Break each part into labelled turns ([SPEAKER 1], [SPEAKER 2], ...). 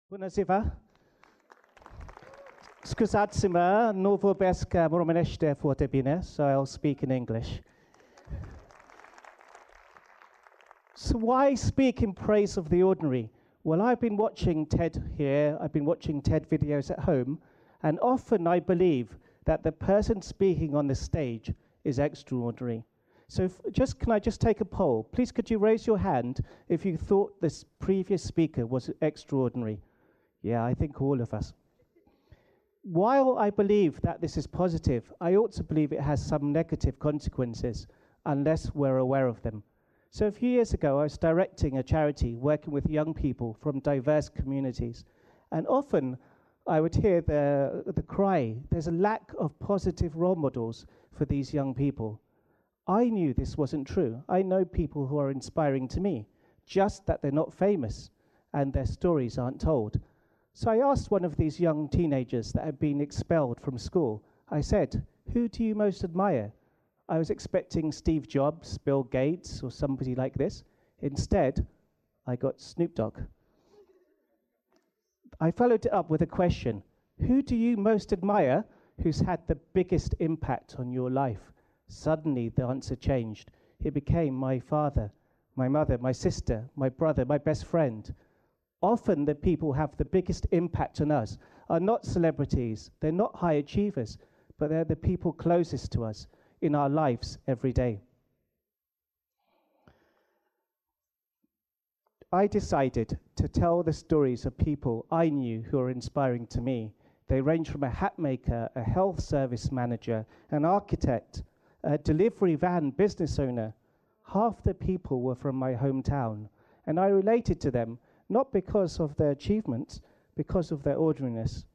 [SPEAKER 1] Bună ziua! Scuzați-mă, nu vorbesc românește foarte bine, so I'll speak in English. So why speak in praise of the ordinary? Well, I've been watching TED here, I've been watching TED videos at home, and often I believe that the person speaking on the stage is extraordinary. So can I just take a poll? Please could you raise your hand if you thought this previous speaker was extraordinary? Yeah, I think all of us. While I believe that this is positive, I also believe it has some negative consequences unless we're aware of them. So a few years ago, I was directing a charity working with young people from diverse communities. And often I would hear the cry, there's a lack of positive role models for these young people. I knew this wasn't true. I know people who are inspiring to me, just that they're not famous and their stories aren't told. So I asked one of these young teenagers that had been expelled from school, I said, who do you most admire? I was expecting Steve Jobs, Bill Gates, or somebody like this. Instead, I got Snoop Dogg. I followed it up with a question. Who do you most admire who's had the biggest impact on your life? Suddenly, the answer changed. It became my father, my mother, my sister, my brother, my best friend. Often the people who have the biggest impact on us are not celebrities, they're not high achievers, but they're the people closest to us in our lives every day. I decided to tell the stories of people I knew who are inspiring to me. They range from a hat maker, a health service manager, an architect, a delivery van business owner. Half the people were from my hometown, and I related to them not because of their achievements, because of their ordinariness.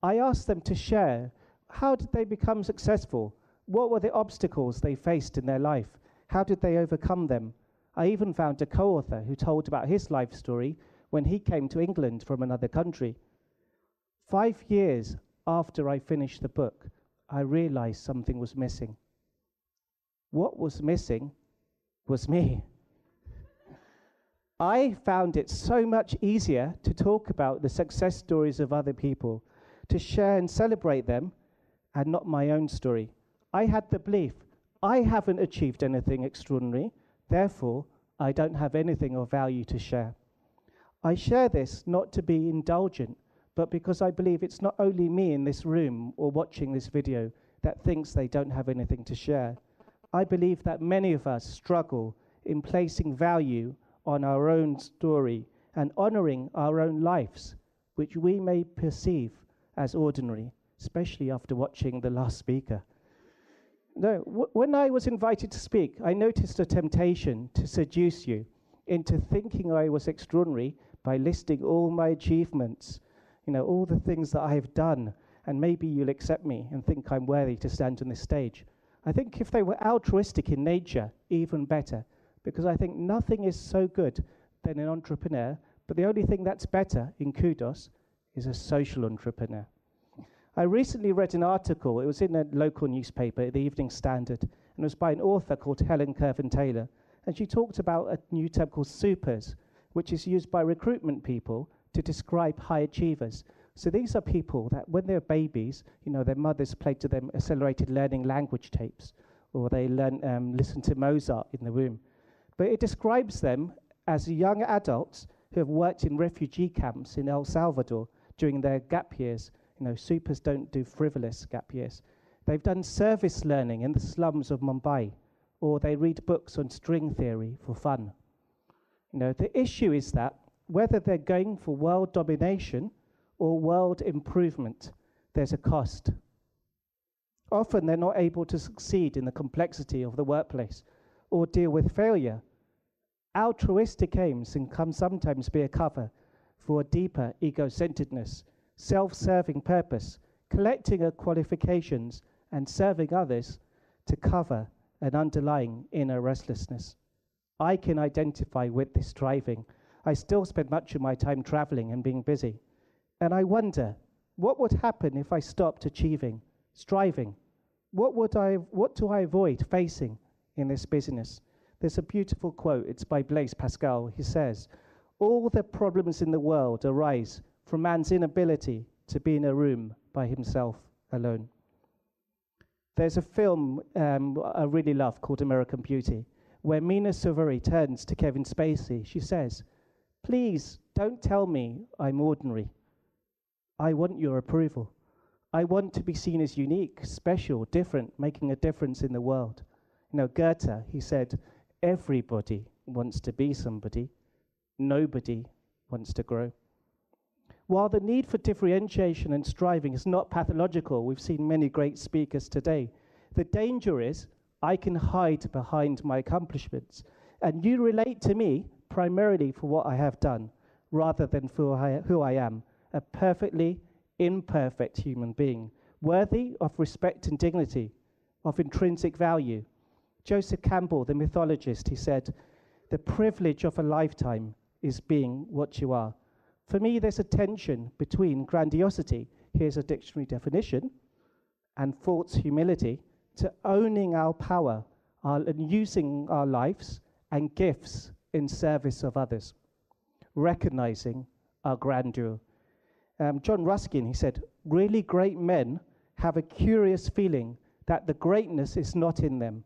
[SPEAKER 1] I asked them to share, how did they become successful? What were the obstacles they faced in their life? How did they overcome them? I even found a co-author who told about his life story when he came to England from another country. 5 years after I finished the book, I realized something was missing. What was missing was me. I found it so much easier to talk about the success stories of other people, to share and celebrate them, and not my own story. I had the belief, I haven't achieved anything extraordinary, therefore, I don't have anything of value to share. I share this not to be indulgent, but because I believe it's not only me in this room or watching this video that thinks they don't have anything to share. I believe that many of us struggle in placing value on our own story and honoring our own lives, which we may perceive as ordinary, especially after watching the last speaker. No, when I was invited to speak, I noticed a temptation to seduce you into thinking I was extraordinary by listing all my achievements, all the things that I have done, and maybe you'll accept me and think I'm worthy to stand on this stage. I think if they were altruistic in nature, even better, because I think nothing is so good than an entrepreneur, but the only thing that's better in kudos is a social entrepreneur. I recently read an article, it was in a local newspaper, the Evening Standard, and it was by an author called Helen Kirvan-Taylor, and she talked about a new term called supers, which is used by recruitment people to describe high achievers. So these are people that when they're babies, their mothers played to them accelerated learning language tapes, or they listen to Mozart in the womb. But it describes them as young adults who have worked in refugee camps in El Salvador during their gap years. Supers don't do frivolous gap years. They've done service learning in the slums of Mumbai, or they read books on string theory for fun. The issue is that whether they're going for world domination or world improvement, there's a cost. Often they're not able to succeed in the complexity of the workplace or deal with failure. Altruistic aims can sometimes be a cover for a deeper ego-centeredness, self-serving purpose, collecting qualifications and serving others to cover an underlying inner restlessness. I can identify with this striving. I still spend much of my time traveling and being busy. And I wonder, what would happen if I stopped achieving, striving? What do I avoid facing in this business? There's a beautiful quote, it's by Blaise Pascal. He says, all the problems in the world arise from man's inability to be in a room by himself alone. There's a film I really love called American Beauty, where Mina Suvari turns to Kevin Spacey. She says, "Please don't tell me I'm ordinary. I want your approval. I want to be seen as unique, special, different, making a difference in the world." You know, Goethe, he said, everybody wants to be somebody. Nobody wants to grow. While the need for differentiation and striving is not pathological, we've seen many great speakers today, the danger is I can hide behind my accomplishments, and you relate to me primarily for what I have done, rather than for who I am, a perfectly imperfect human being, worthy of respect and dignity, of intrinsic value. Joseph Campbell, the mythologist, he said, "The privilege of a lifetime is being what you are." For me, there's a tension between grandiosity, here's a dictionary definition, and false humility, to owning our power and using our lives and gifts in service of others, recognizing our grandeur. John Ruskin, he said, "Really great men have a curious feeling that the greatness is not in them,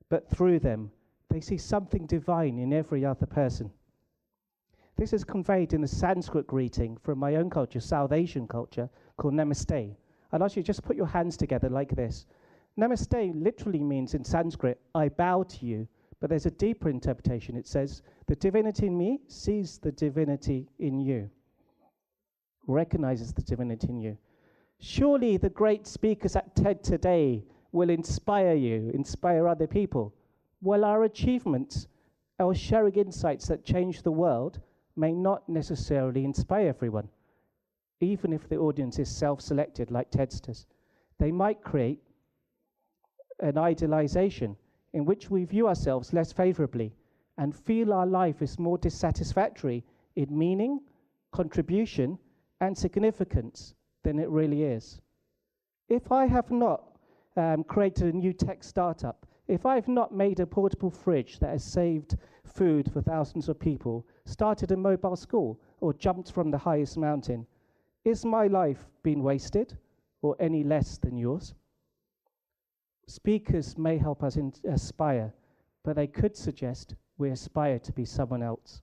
[SPEAKER 1] but through them. They see something divine in every other person." This is conveyed in the Sanskrit greeting from my own culture, South Asian culture, called Namaste. I'd ask you to just put your hands together like this. Namaste literally means in Sanskrit, I bow to you, but there's a deeper interpretation. It says, the divinity in me sees the divinity in you, recognizes the divinity in you. Surely the great speakers at TED today will inspire you, inspire other people. Well, our achievements, our sharing insights that change the world may not necessarily inspire everyone, even if the audience is self-selected like TEDsters. They might create an idealization in which we view ourselves less favorably and feel our life is more dissatisfactory in meaning, contribution, and significance than it really is. If I have not created a new tech startup, if I've not made a portable fridge that has saved food for thousands of people, started a mobile school, or jumped from the highest mountain, is my life being wasted or any less than yours? Speakers may help us aspire, but they could suggest we aspire to be someone else.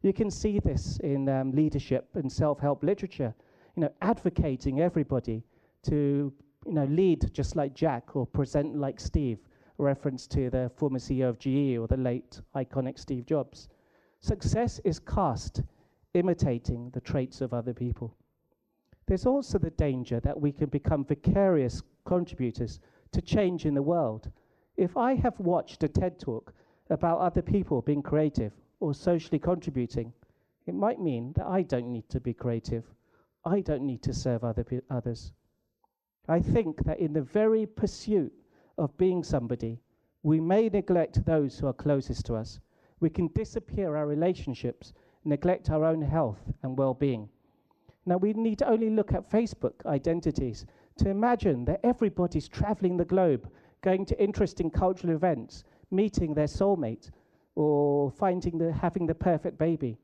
[SPEAKER 1] You can see this in leadership and self-help literature, advocating everybody to lead just like Jack or present like Steve, a reference to the former CEO of GE or the late iconic Steve Jobs. Success is cast imitating the traits of other people. There's also the danger that we can become vicarious contributors to change in the world. If I have watched a TED talk about other people being creative or socially contributing, it might mean that I don't need to be creative. I don't need to serve others. I think that in the very pursuit of being somebody, we may neglect those who are closest to us. We can disappear our relationships, neglect our own health and well-being. Now, we need to only look at Facebook identities to imagine that everybody's traveling the globe, going to interesting cultural events, meeting their soulmate, or having the perfect baby,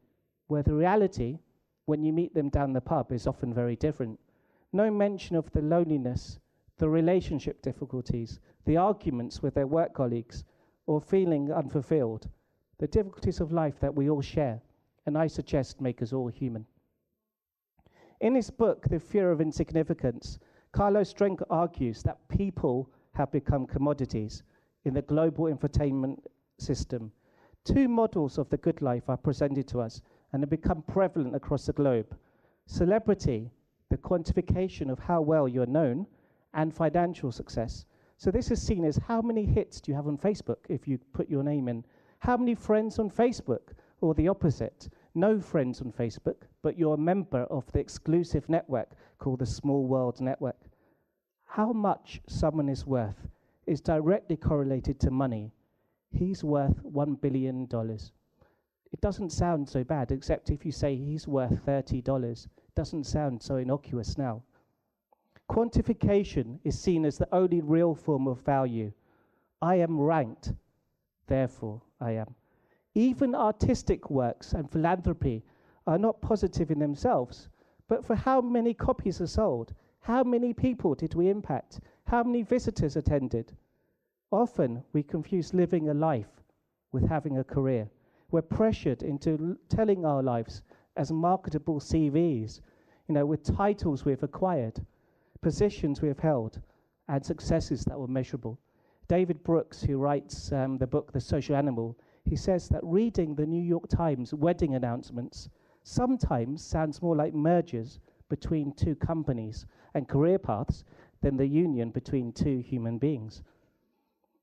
[SPEAKER 1] where the reality, when you meet them down the pub, is often very different. No mention of the loneliness, the relationship difficulties, the arguments with their work colleagues, or feeling unfulfilled, the difficulties of life that we all share, and I suggest make us all human. In his book, The Fear of Insignificance, Carlos Strenker argues that people have become commodities in the global infotainment system. Two models of the good life are presented to us and have become prevalent across the globe. Celebrity, the quantification of how well you're known, and financial success. So this is seen as how many hits do you have on Facebook if you put your name in? How many friends on Facebook? Or the opposite, no friends on Facebook, but you're a member of the exclusive network called the Small World Network. How much someone is worth is directly correlated to money. He's worth $1 billion. It doesn't sound so bad, except if you say he's worth $30. It doesn't sound so innocuous now. Quantification is seen as the only real form of value. I am ranked, therefore I am. Even artistic works and philanthropy are not positive in themselves, But for how many copies are sold? How many people did we impact? How many visitors attended? Often we confuse living a life with having a career. We're pressured into telling our lives as marketable CVs, with titles we've acquired, positions we have held, and successes that were measurable. David Brooks, who writes the book The Social Animal, he says that reading the New York Times wedding announcements sometimes sounds more like mergers between two companies and career paths than the union between two human beings.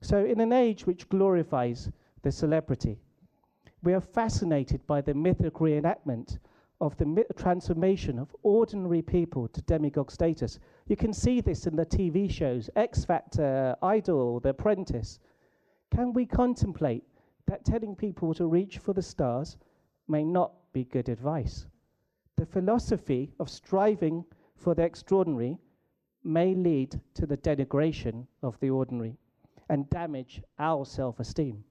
[SPEAKER 1] So in an age which glorifies the celebrity, we are fascinated by the mythic reenactment of the transformation of ordinary people to demigod status. You can see this in the TV shows, X Factor, Idol, The Apprentice. Can we contemplate that telling people to reach for the stars may not be good advice? The philosophy of striving for the extraordinary may lead to the denigration of the ordinary and damage our self-esteem.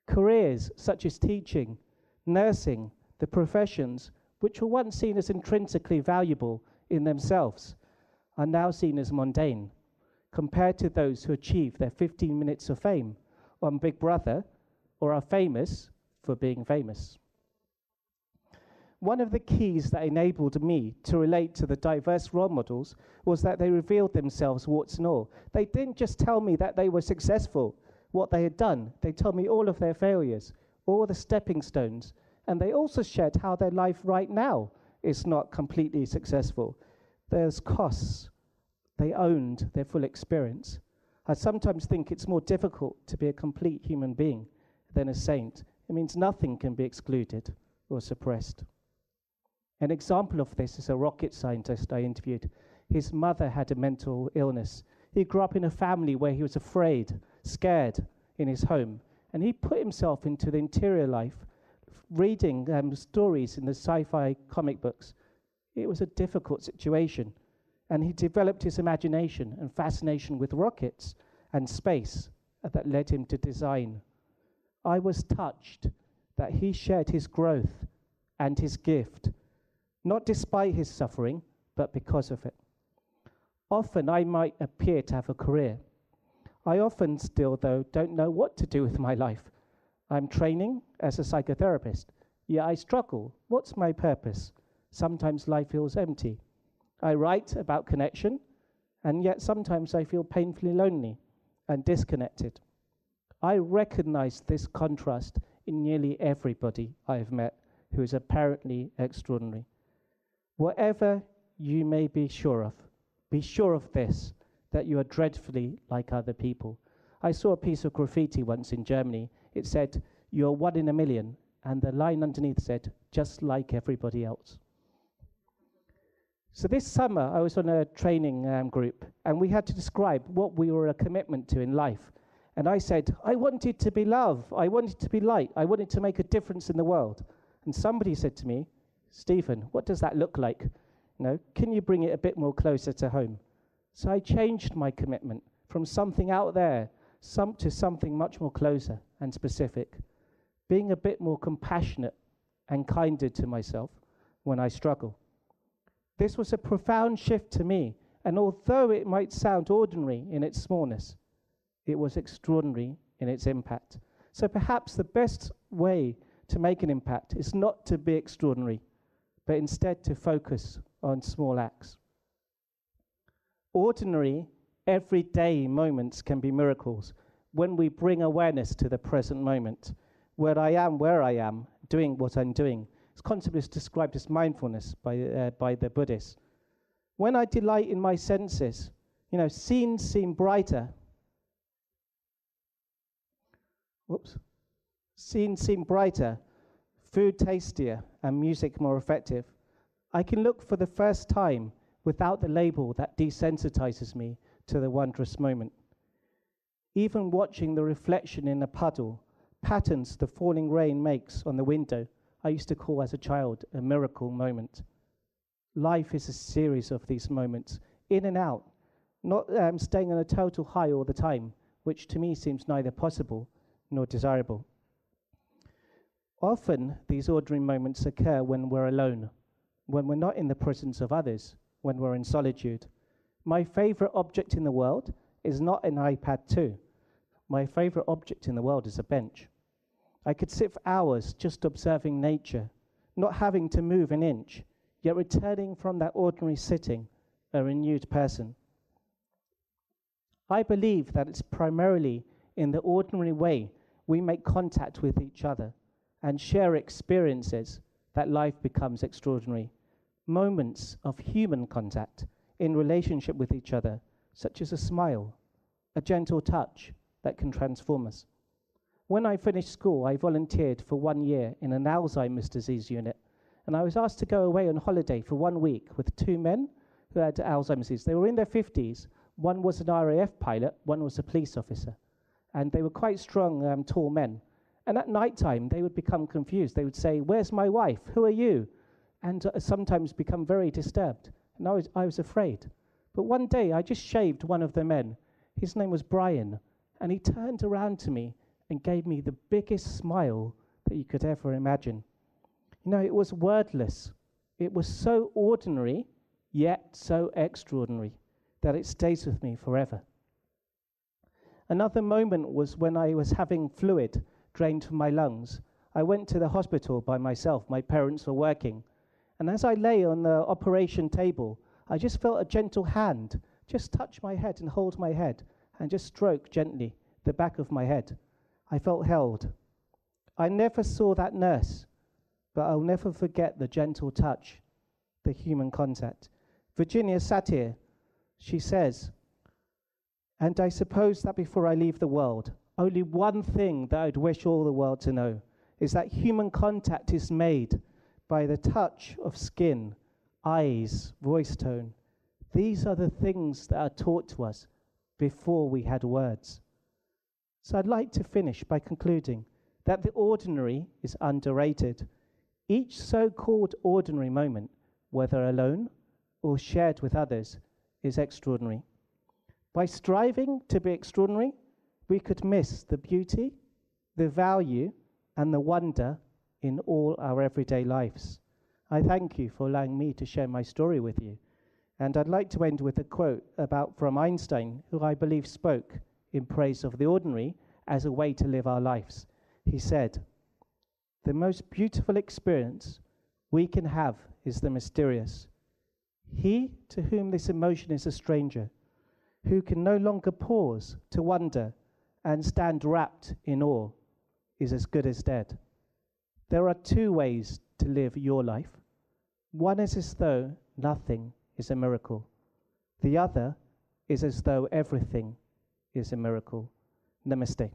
[SPEAKER 1] Careers such as teaching, nursing, the professions which were once seen as intrinsically valuable in themselves are now seen as mundane compared to those who achieve their 15 minutes of fame on Big Brother or are famous for being famous. One of the keys that enabled me to relate to the diverse role models was that they revealed themselves warts and all. They didn't just tell me that they were successful, what they had done. They told me all of their failures, all the stepping stones, and they also shared how their life right now is not completely successful. There's costs. They owned their full experience. I sometimes think it's more difficult to be a complete human being than a saint. It means nothing can be excluded or suppressed. An example of this is a rocket scientist I interviewed. His mother had a mental illness. He grew up in a family where he was afraid, scared in his home, and he put himself into the interior life, reading stories in the sci-fi comic books. It was a difficult situation, and he developed his imagination and fascination with rockets and space that led him to design. I was touched that he shared his growth and his gift, not despite his suffering, but because of it. Often I might appear to have a career. I often still, though, don't know what to do with my life. I'm training as a psychotherapist, yet I struggle. What's my purpose? Sometimes life feels empty. I write about connection, and yet sometimes I feel painfully lonely and disconnected. I recognize this contrast in nearly everybody I have met who is apparently extraordinary. Whatever you may be sure of this, that you are dreadfully like other people. I saw a piece of graffiti once in Germany. It said, "You're 1 in a million," and the line underneath said, "just like everybody else." So this summer, I was on a training group, and we had to describe what we were a commitment to in life. And I said, I wanted to be love, I wanted to be light, I wanted to make a difference in the world. And somebody said to me, "Stephen, what does that look like? Can you bring it a bit more closer to home?" So I changed my commitment from something out there to something much more closer and specific, being a bit more compassionate and kinder to myself when I struggle. This was a profound shift to me, and although it might sound ordinary in its smallness, it was extraordinary in its impact. So perhaps the best way to make an impact is not to be extraordinary, but instead to focus on small acts. Ordinary, everyday moments can be miracles when we bring awareness to the present moment, where I am, doing what I'm doing. This concept is described as mindfulness by the Buddhists. When I delight in my senses, scenes seem brighter. Scenes seem brighter, food tastier, and music more effective. I can look for the first time without the label that desensitizes me to the wondrous moment. Even watching the reflection in a puddle, patterns the falling rain makes on the window, I used to call as a child a miracle moment. Life is a series of these moments, in and out, not staying on a total high all the time, which to me seems neither possible nor desirable. Often, these ordinary moments occur when we're alone, when we're not in the presence of others, when we're in solitude. My favorite object in the world is not an iPad 2. My favorite object in the world is a bench. I could sit for hours just observing nature, not having to move an inch, yet returning from that ordinary sitting a renewed person. I believe that it's primarily in the ordinary way we make contact with each other and share experiences that life becomes extraordinary. Moments of human contact in relationship with each other, such as a smile, a gentle touch that can transform us. When I finished school, I volunteered for 1 year in an Alzheimer's disease unit, and I was asked to go away on holiday for 1 week with 2 men who had Alzheimer's disease. They were in their 50s. One was an RAF pilot, one was a police officer, and they were quite strong, tall men. And at night time, they would become confused. They would say, "Where's my wife? Who are you?" And sometimes become very disturbed. And I was afraid. But one day, I just shaved one of the men. His name was Brian. And he turned around to me and gave me the biggest smile that you could ever imagine. You know, it was wordless. It was so ordinary, yet so extraordinary, that it stays with me forever. Another moment was when I was having fluid drained from my lungs. I went to the hospital by myself. My parents were working. And as I lay on the operation table, I just felt a gentle hand just touch my head and hold my head and just stroke gently the back of my head. I felt held. I never saw that nurse, but I'll never forget the gentle touch, the human contact. Virginia Satir, she says, "And I suppose that before I leave the world, only one thing that I'd wish all the world to know is that human contact is made by the touch of skin, eyes, voice tone. These are the things that are taught to us before we had words." So I'd like to finish by concluding that the ordinary is underrated. Each so-called ordinary moment, whether alone or shared with others, is extraordinary. By striving to be extraordinary, we could miss the beauty, the value, and the wonder in all our everyday lives. I thank you for allowing me to share my story with you. And I'd like to end with a quote from Einstein, who I believe spoke in praise of the ordinary as a way to live our lives. He said, "The most beautiful experience we can have is the mysterious. He to whom this emotion is a stranger, who can no longer pause to wonder and stand wrapped in awe, is as good as dead." There are two ways to live your life. One is as though nothing is a miracle. The other is as though everything is a miracle. Namaste.